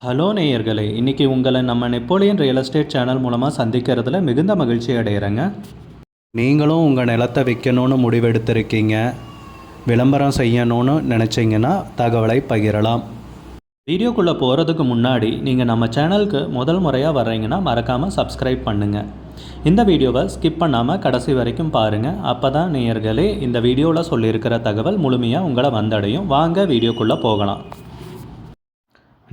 Hello நேயர்களே, இன்றைக்கி உங்களை நம்ம நெப்போலியன் ரியல் எஸ்டேட் சேனல் மூலமாக சந்திக்கிறதுல மிகுந்த மகிழ்ச்சி அடைகிறேங்க. நீங்களும் உங்கள் நிலத்தை விற்கணும்னு முடிவெடுத்திருக்கீங்க, விளம்பரம் செய்யணும்னு நினச்சிங்கன்னா தகவலை பகிரலாம். வீடியோக்குள்ளே போகிறதுக்கு முன்னாடி நீங்கள் நம்ம சேனலுக்கு முதல் முறையாக வர்றீங்கன்னா மறக்காமல் சப்ஸ்கிரைப் பண்ணுங்கள். இந்த வீடியோவை ஸ்கிப் பண்ணாமல் கடைசி வரைக்கும் பாருங்கள். அப்போ தான் நேயர்களே இந்த வீடியோவில் சொல்லியிருக்கிற தகவல் முழுமையாக உங்களை வந்தடையும். வாங்க வீடியோக்குள்ளே போகலாம்.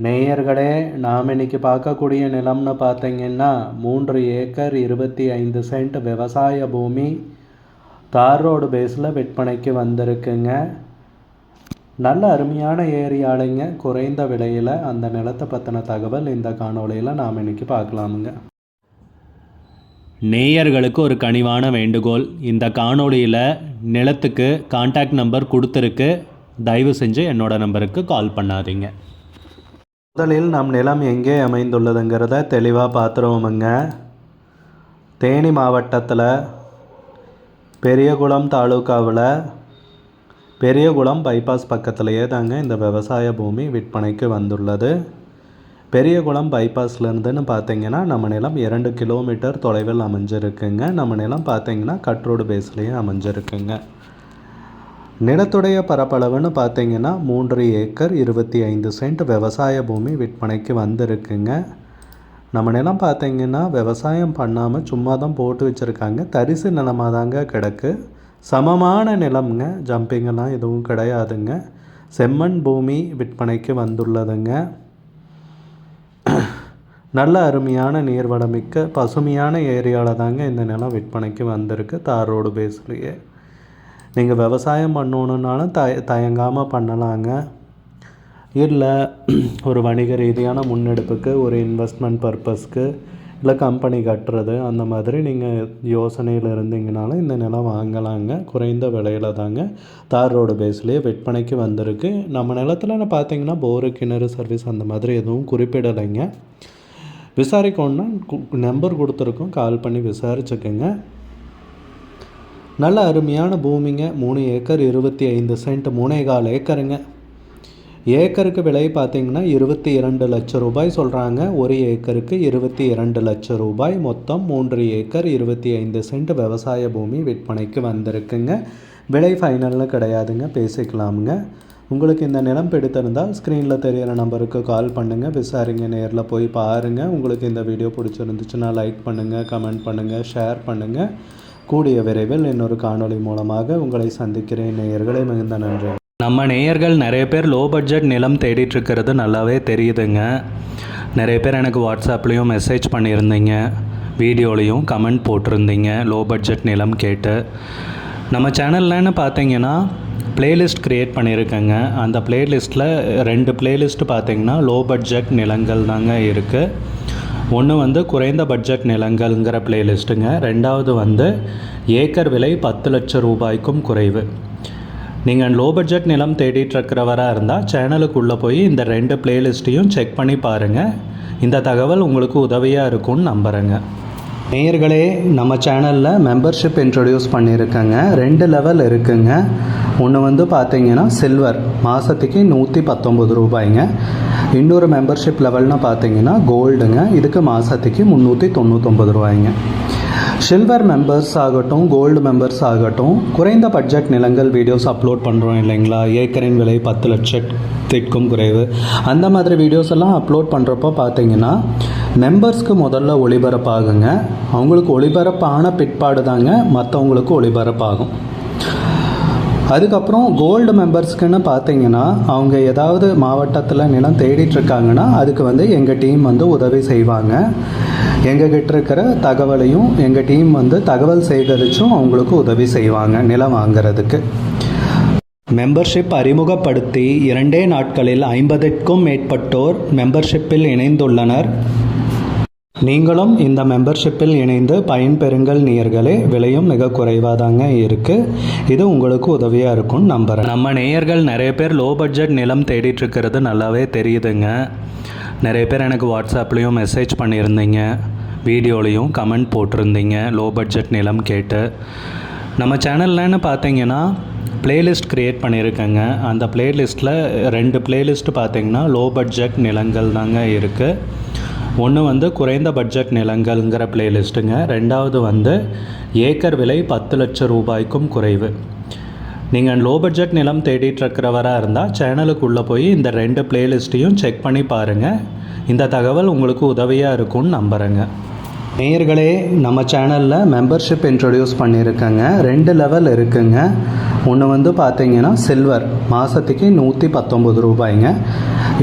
நேயர்களே, நாம் இன்றைக்கி பார்க்கக்கூடிய நிலம்னு பார்த்தீங்கன்னா 3 ஏக்கர் 25 சென்ட் விவசாய பூமி தார் ரோடு பேஸில் விற்பனைக்கு வந்திருக்குங்க. நல்ல அருமையான ஏரியாலைங்க, குறைந்த விலையில் அந்த நிலத்தை பற்றின தகவல் இந்த காணொளியில் நாம் இன்றைக்கி பார்க்கலாமுங்க. நேயர்களுக்கு ஒரு கனிவான வேண்டுகோள், இந்த காணொளியில் நிலத்துக்கு கான்டாக்ட் நம்பர் கொடுத்துருக்கு, தயவு செஞ்சு என்னோட நம்பருக்கு கால் பண்ணாதீங்க. முதலில் நம் நிலம் எங்கே அமைந்துள்ளதுங்கிறத தெளிவாக பார்த்துருவோமுங்க. தேனி மாவட்டத்தில் பெரியகுளம் தாலுக்காவில் பெரியகுளம் பைபாஸ் பக்கத்துலேயே தாங்க இந்த விவசாய பூமி விற்பனைக்கு வந்துள்ளது. பெரியகுளம் பைபாஸ்லேருந்துன்னு பார்த்தீங்கன்னா நம்ம நிலம் 2 கிலோமீட்டர் தொலைவில் அமைஞ்சிருக்குங்க. நம்ம நிலம் பார்த்தீங்கன்னா கட்ரோடு பேஸ்லேயே அமைஞ்சிருக்குங்க. நிலத்துடைய பரப்பளவுன்னு பார்த்தீங்கன்னா 3 ஏக்கர் 25 சென்ட் விவசாய பூமி விற்பனைக்கு வந்திருக்குங்க. நம்ம நிலம் பார்த்தீங்கன்னா விவசாயம் பண்ணாமல் சும்மா தான் போட்டு வச்சுருக்காங்க. தரிசு நிலமாக தாங்க கிடக்கு. சமமான நிலம்ங்க, ஜம்பிங்கெல்லாம் எதுவும் கிடையாதுங்க. செம்மண் பூமி விற்பனைக்கு வந்துள்ளதுங்க. நல்ல அருமையான நீர்வளமிக்க பசுமையான ஏரியாவில் தாங்க இந்த நிலம் விற்பனைக்கு வந்திருக்கு. தார் ரோடு பேஸ்லேயே நீங்கள் விவசாயம் பண்ணணுன்னாலும் தயங்காமல் பண்ணலாங்க. இல்லை ஒரு வணிக ரீதியான முன்னெடுப்புக்கு, ஒரு இன்வெஸ்ட்மெண்ட் பர்பஸ்க்கு, இல்லை கம்பெனி கட்டுறது, அந்த மாதிரி நீங்கள் யோசனையில் இருந்தீங்கனாலும் இந்த நிலம் வாங்கலாங்க. குறைந்த விலையில் தாங்க தார் ரோடு பேஸ்லேயே விற்பனைக்கு வந்திருக்கு. நம்ம நிலத்தில் பார்த்தீங்கன்னா போரு, கிணறு சர்வீஸ் அந்த மாதிரி எதுவும் குறிப்பிடலைங்க. விசாரிக்கணுன்னா நம்பர் கொடுத்துருக்கோம், கால் பண்ணி விசாரிச்சுக்கோங்க. நல்ல அருமையான பூமிங்க. 3 ஏக்கர் 25 சென்ட், 3.25 ஏக்கருங்க. ஏக்கருக்கு விலை பார்த்திங்கன்னா 22 லட்சம் ரூபாய் சொல்கிறாங்க. ஒரு ஏக்கருக்கு 22 லட்சம் ரூபாய். மொத்தம் 3 ஏக்கர் 25 சென்ட் விவசாய பூமி விற்பனைக்கு வந்திருக்குங்க. விலை ஃபைனல்னு கிடையாதுங்க, பேசிக்கலாமுங்க. உங்களுக்கு இந்த நிலம் பிடித்திருந்தால் ஸ்க்ரீனில் தெரிகிற நம்பருக்கு கால் பண்ணுங்கள், விசாரிங்க, நேரில் போய் பாருங்கள். உங்களுக்கு இந்த வீடியோ பிடிச்சிருந்துச்சுன்னா லைக் பண்ணுங்கள், கமெண்ட் பண்ணுங்கள், ஷேர் பண்ணுங்கள். கூடிய விரைவில் இன்னொரு காணொளி மூலமாக உங்களை சந்திக்கிறேன். நேயர்களே, மிகுந்த நன்றி. நம்ம நேயர்கள் நிறைய பேர் லோ பட்ஜெட் நிலம் தேடிட்டுருக்கிறது நல்லாவே தெரியுதுங்க. நிறைய பேர் எனக்கு வாட்ஸ்அப்லேயும் மெசேஜ் பண்ணியிருந்தீங்க, வீடியோலையும் கமெண்ட் போட்டிருந்தீங்க லோ பட்ஜெட் நிலம் கேட்டு. நம்ம சேனல்லன்னு பார்த்தீங்கன்னா ப்ளேலிஸ்ட் க்ரியேட் பண்ணியிருக்கேங்க. அந்த ப்ளேலிஸ்ட்டில் 2 ப்ளேலிஸ்ட்டு பார்த்தீங்கன்னா லோ பட்ஜெட் நிலங்கள் தாங்க இருக்குது. ஒன்று குறைந்த பட்ஜெட் நிலங்கள்ங்கிற ப்ளேலிஸ்ட்டுங்க. ரெண்டாவது ஏக்கர் விலை 10 லட்சம் ரூபாய்க்கும் குறைவு. நீங்கள் லோ பட்ஜெட் நிலம் தேடிட்டுருக்கிறவராக இருந்தால் சேனலுக்குள்ளே போய் இந்த 2 ப்ளேலிஸ்ட்டையும் செக் பண்ணி பாருங்கள். இந்த தகவல் உங்களுக்கு உதவியாக இருக்கும்னு நம்புகிறேங்க. நேயர்களே, நம்ம சேனலில் மெம்பர்ஷிப் இன்ட்ரடியூஸ் பண்ணியிருக்கேங்க. 2 லெவல் இருக்குங்க. ஒன்று பார்த்தீங்கன்னா சில்வர், மாதத்துக்கு 119 ரூபாய்ங்க. இன்னொரு மெம்பர்ஷிப் லெவல்னு பார்த்தீங்கன்னா கோல்டுங்க. இதுக்கு மாதத்துக்கு 399 ரூபாய்ங்க. சில்வர் மெம்பர்ஸ் ஆகட்டும், கோல்டு மெம்பர்ஸ் ஆகட்டும், குறைந்த பட்ஜெட் நிலங்கள் வீடியோஸ் அப்லோட் பண்ணுறோம் இல்லைங்களா, ஏக்கரின் விலை 10 லட்சத்திற்கும் குறைவு, அந்த மாதிரி வீடியோஸ் எல்லாம் அப்லோட் பண்ணுறப்போ பார்த்தீங்கன்னா மெம்பர்ஸ்க்கு முதல்ல ஒளிபரப்பாகுங்க. அவங்களுக்கு ஒளிபரப்பான பிற்பாடு தாங்க மற்றவங்களுக்கு ஒளிபரப்பாகும். அதுக்கப்புறம் கோல்டு மெம்பர்ஸ்க்குன்னு பார்த்தீங்கன்னா அவங்க ஏதாவது மாவட்டத்தில் நிலம் தேடிட்டுருக்காங்கன்னா அதுக்கு எங்கள் டீம் உதவி செய்வாங்க. எங்ககிட்ட இருக்கிற தகவலையும் எங்கள் டீம் தகவல் சேகரித்தும் அவங்களுக்கு உதவி செய்வாங்க நிலம் வாங்கிறதுக்கு. மெம்பர்ஷிப் அறிமுகப்படுத்தி 2 நாட்களில் 50க்கும் மேற்பட்டோர் மெம்பர்ஷிப்பில் இணைந்துள்ளனர். நீங்களும் இந்த மெம்பர்ஷிப்பில் இணைந்து பயன்பெறுங்கள் நேயர்களே. விலையும் மிக குறைவாக தாங்க இருக்குது. இது உங்களுக்கு உதவியாக இருக்கும்னு நம்புகிறேன். நம்ம நேயர்கள் நிறைய பேர் லோ பட்ஜெட் நிலம் தேடிட்டுருக்கிறது நல்லாவே தெரியுதுங்க. நிறைய பேர் எனக்கு வாட்ஸ்அப்லேயும் மெசேஜ் பண்ணியிருந்தீங்க, வீடியோலையும் கமெண்ட் போட்டிருந்தீங்க லோ பட்ஜெட் நிலம் கேட்டு. நம்ம சேனல்லன்னு பார்த்தீங்கன்னா பிளேலிஸ்ட் க்ரியேட் பண்ணியிருக்கேங்க. அந்த பிளேலிஸ்ட்டில் 2 பிளேலிஸ்ட்டு பார்த்திங்கன்னா லோ பட்ஜெட் நிலங்கள் தாங்க இருக்குது. ஒன்று வந்து குறைந்த பட்ஜெட் நிலங்கள்ங்கிற பிளேலிஸ்ட்டுங்க. ரெண்டாவது வந்து ஏக்கர் விலை 10 லட்சம் ரூபாய்க்கும் குறைவு. நீங்கள் லோ பட்ஜெட் நிலம் தேடிட்டுருக்கிறவராக இருந்தால் சேனலுக்குள்ளே போய் இந்த 2 பிளேலிஸ்ட்டையும் செக் பண்ணி பாருங்கள். இந்த தகவல் உங்களுக்கு உதவியாக இருக்கும்னு நம்புகிறேங்க. நேயர்களே, நம்ம சேனலில் மெம்பர்ஷிப் இன்ட்ரடியூஸ் பண்ணியிருக்கேங்க. 2 லெவல் இருக்குங்க. ஒன்று வந்து பார்த்தீங்கன்னா சில்வர், மாதத்துக்கு 119 ரூபாய்ங்க.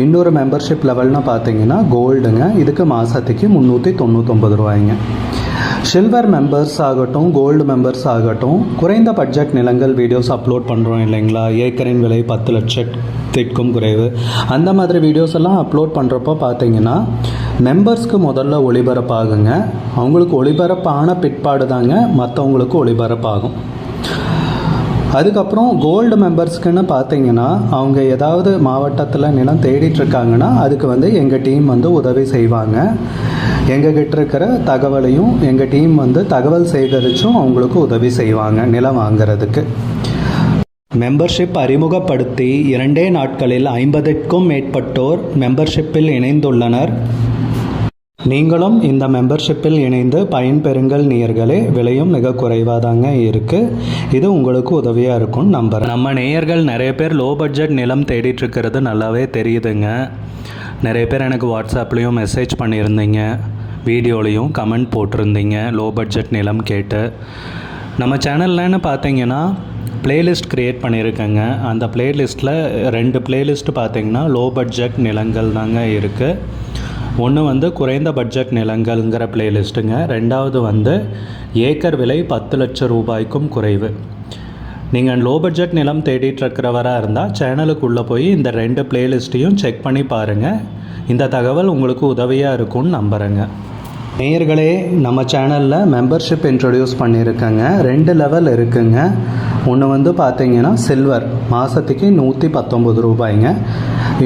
இன்னொரு மெம்பர்ஷிப் லெவல்னு பார்த்தீங்கன்னா கோல்டுங்க, இதுக்கு மாதத்துக்கு 399 ரூபாய்ங்க. சில்வர் மெம்பர்ஸ் ஆகட்டும், கோல்டு மெம்பர்ஸ் ஆகட்டும், குறைந்த பட்ஜெட் நிலங்கள் வீடியோஸ் அப்லோட் பண்ணுறோம் இல்லைங்களா, ஏக்கரின் விலை 10 லட்சத்திற்கும் குறைவு, அந்த மாதிரி வீடியோஸ் எல்லாம் அப்லோட் பண்ணுறப்போ பார்த்தீங்கன்னா மெம்பர்ஸ்க்கு முதல்ல ஒளிபரப்பாகுங்க. அவங்களுக்கு ஒளிபரப்பான பிற்பாடு தாங்க மற்றவங்களுக்கு ஒளிபரப்பாகும். அதுக்கப்புறம் கோல்டு மெம்பர்ஸ்க்குன்னு பார்த்தீங்கன்னா அவங்க ஏதாவது மாவட்டத்தில் நிலம் தேடிட்டுருக்காங்கன்னா அதுக்கு வந்து எங்கள் டீம் வந்து உதவி செய்வாங்க. எங்ககிட்ட இருக்கிற தகவலையும் எங்கள் டீம் வந்து தகவல் சேகரித்தும் அவங்களுக்கு உதவி செய்வாங்க நிலம் வாங்கிறதுக்கு. மெம்பர்ஷிப் அறிமுகப்படுத்தி 2 நாட்களில் 50க்கும் மேற்பட்டோர் மெம்பர்ஷிப்பில் இணைந்துள்ளனர். நீங்களும் இந்த மெம்பர்ஷிப்பில் இணைந்து பயன்பெறுங்கள் நேயர்களே. விலையும் மிக குறைவாக தாங்க இருக்குது. இது உங்களுக்கு உதவியாக இருக்கும்னு நம்புகிறேன். நம்ம நேயர்கள் நிறைய பேர் லோ பட்ஜெட் நிலம் தேடிட்டுருக்கிறது நல்லாவே தெரியுதுங்க. நிறைய பேர் எனக்கு வாட்ஸ்அப்லேயும் மெசேஜ் பண்ணியிருந்தீங்க, வீடியோலையும் கமெண்ட் போட்டிருந்தீங்க லோ பட்ஜெட் நிலம் கேட்டு. நம்ம சேனல்லன்னு பார்த்தீங்கன்னா பிளேலிஸ்ட் க்ரியேட் பண்ணியிருக்கேங்க. அந்த பிளேலிஸ்ட்டில் 2 பிளேலிஸ்ட்டு பார்த்தீங்கன்னா லோ பட்ஜெட் நிலங்கள் தாங்க இருக்குது. ஒன்று வந்து குறைந்த பட்ஜெட் நிலங்கள்ங்கிற பிளேலிஸ்ட்டுங்க. ரெண்டாவது வந்து ஏக்கர் விலை 10 லட்சம் ரூபாய்க்கும் குறைவு. நீங்கள் லோ பட்ஜெட் நிலம் தேடிட்டுருக்கிறவராக இருந்தால் சேனலுக்குள்ளே போய் இந்த 2 பிளேலிஸ்ட்டையும் செக் பண்ணி பாருங்கள். இந்த தகவல் உங்களுக்கு உதவியாக இருக்கும்னு நம்புகிறேங்க. நேயர்களே, நம்ம சேனலில் மெம்பர்ஷிப் இன்ட்ரடியூஸ் பண்ணியிருக்கேங்க. 2 லெவல் இருக்குங்க. ஒன்று வந்து பார்த்தீங்கன்னா சில்வர், மாதத்துக்கு 119 ரூபாய்ங்க.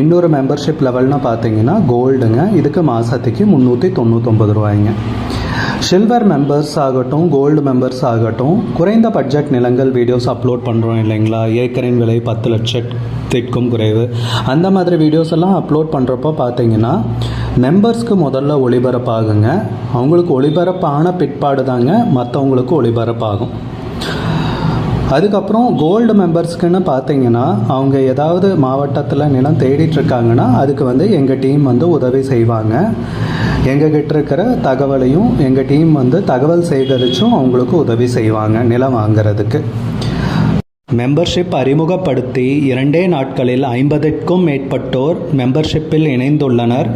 இன்னொரு மெம்பர்ஷிப் லெவல்னு பார்த்தீங்கன்னா கோல்டுங்க, இதுக்கு மாதத்துக்கு 399 ரூபாய்ங்க. சில்வர் மெம்பர்ஸ் ஆகட்டும், கோல்டு மெம்பர்ஸ் ஆகட்டும், குறைந்த பட்ஜெட் நிலங்கள் வீடியோஸ் அப்லோட் பண்ணுறோம் இல்லைங்களா, ஏக்கரின் விலை 10 லட்சத்திற்கும் குறைவு, அந்த மாதிரி வீடியோஸ் எல்லாம் அப்லோட் பண்ணுறப்போ பார்த்தீங்கன்னா மெம்பர்ஸ்க்கு முதல்ல ஒளிபரப்பாகுங்க. அவங்களுக்கு ஒளிபரப்பான பிற்பாடு தாங்க மற்றவங்களுக்கு ஒளிபரப்பாகும். அதுக்கப்புறம் கோல்டு மெம்பர்ஸ்க்குன்னு பார்த்தீங்கன்னா அவங்க ஏதாவது மாவட்டத்தில் நிலம் தேடிட்டுருக்காங்கன்னா அதுக்கு வந்து எங்கள் டீம் வந்து உதவி செய்வாங்க. எங்ககிட்ட இருக்கிற தகவலையும் எங்கள் டீம் வந்து தகவல் சேகரித்தும் அவங்களுக்கு உதவி செய்வாங்க நிலம் வாங்கிறதுக்கு. மெம்பர்ஷிப் அறிமுகப்படுத்தி 2 நாட்களில் 50க்கும் மேற்பட்டோர் மெம்பர்ஷிப்பில் இணைந்துள்ளனர்.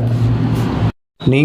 நீங்கள்